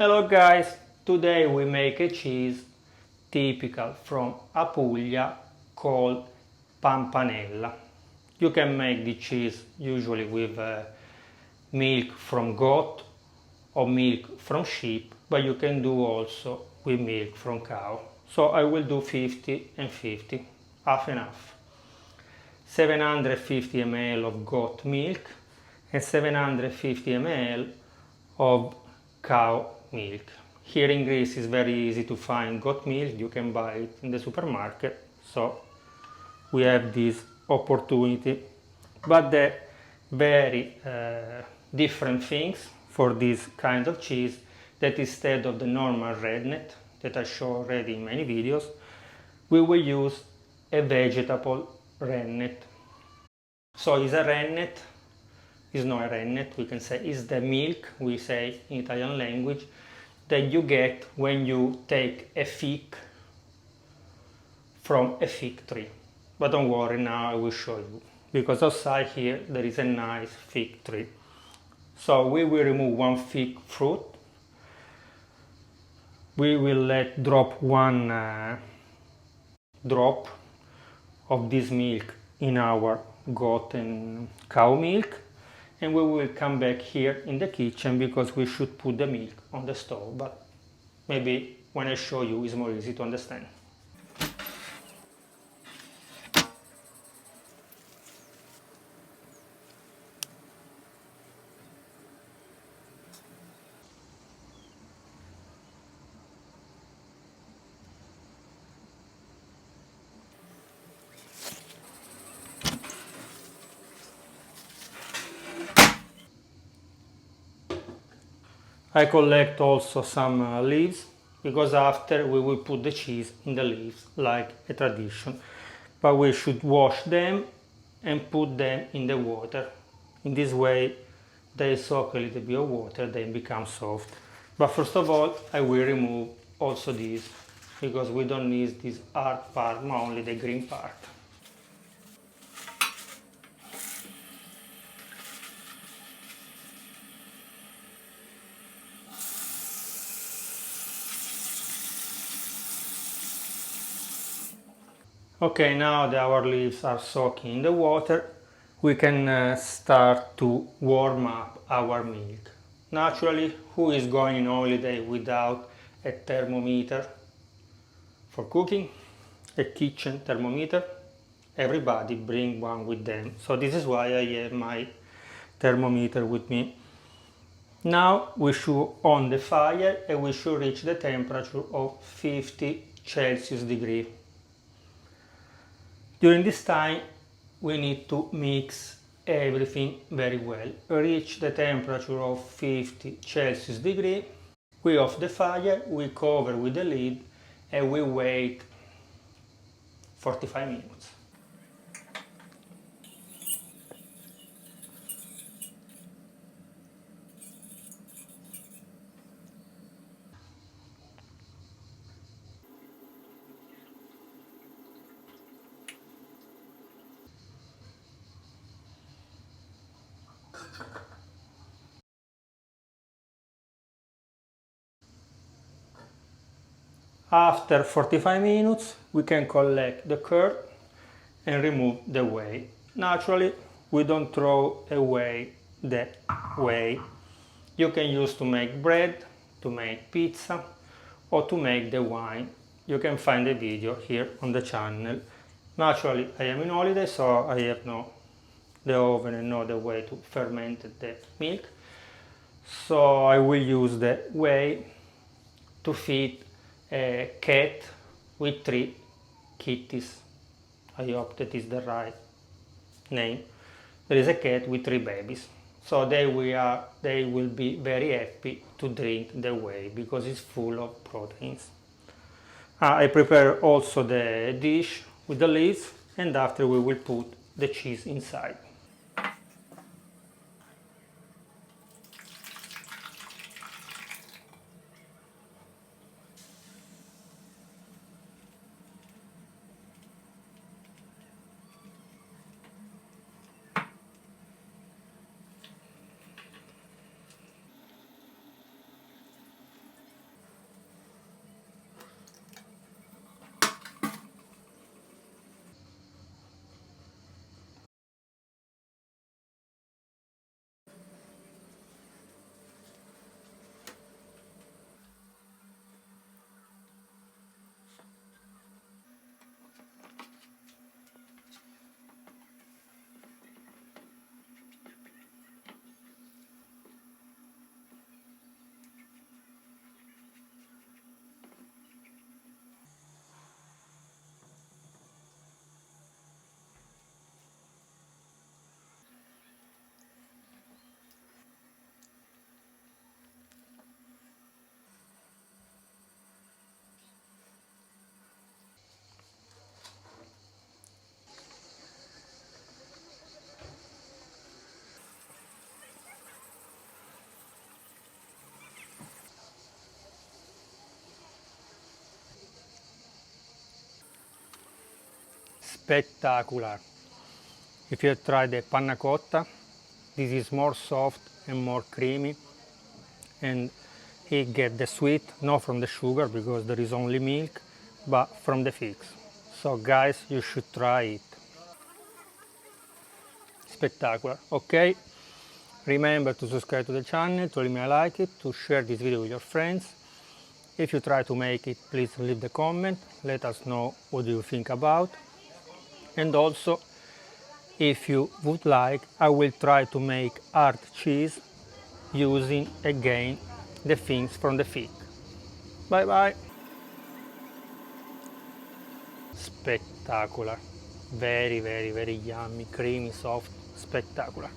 Hello guys, today we make a cheese typical from Apulia called Pampanella. You can make the cheese usually with milk from goat or milk from sheep, but you can do also with milk from cow. So I will do 50 and 50, half and half. 750 ml of goat milk and 750 ml of cow milk. Here in Greece it's very easy to find goat milk, you can buy it in the supermarket, so we have this opportunity. But the very different things for this kind of cheese, that instead of the normal Rennet that I show already in many videos, we will use a vegetable Rennet. So is a Rennet, is not a Rennet, we can say is the milk, we say in Italian language, that you get when you take a fig from a fig tree. But don't worry, now I will show you, because outside here there is a nice fig tree. So we will remove one fig fruit. We will let drop one drop of this milk in our goat and cow milk, and we will come back here in the kitchen because we should put the milk on the stove, but maybe when I show you it's more easy to understand. I collect also some leaves, because after we will put the cheese in the leaves like a tradition, but we should wash them and put them in the water. In this way they soak a little bit of water, they become soft. But first of all I will remove also this, because we don't need this hard part, but only the green part. Okay, now that our leaves are soaking in the water, we can start to warm up our milk. Naturally, who is going on holiday without a thermometer for cooking? A kitchen thermometer? Everybody bring one with them. So this is why I have my thermometer with me. Now we should on the fire and we should reach the temperature of 50 Celsius degree. During this time we need to mix everything very well. Reach the temperature of 50 Celsius degree, we off the fire, we cover with the lid and we wait 45 minutes. After 45 minutes we can collect the curd and remove the whey. Naturally we don't throw away the whey. You can use to make bread, to make pizza or to make the wine. You can find the video here on the channel. Naturally I am in holiday, so I have no the oven and no the way to ferment the milk. So I will use the whey to feed a cat with 3 kitties. I hope that is the right name. There is a cat with 3 babies. So they will be very happy to drink the whey because it's full of proteins. I prepare also the dish with the leaves, and after we will put the cheese inside. spectacular. If you have tried the panna cotta, this is more soft and more creamy, and it get the sweet not from the sugar because there is only milk, but from the figs. So guys, you should try it. Spectacular. Okay, remember to subscribe to the channel, to leave me a like it, to share this video with your friends. If you try to make it, please leave the comment, let us know what you think about. And also, if you would like, I will try to make hard cheese using again the things from the fig. Bye bye. Spectacular. Very, very, very yummy, creamy, soft, spectacular.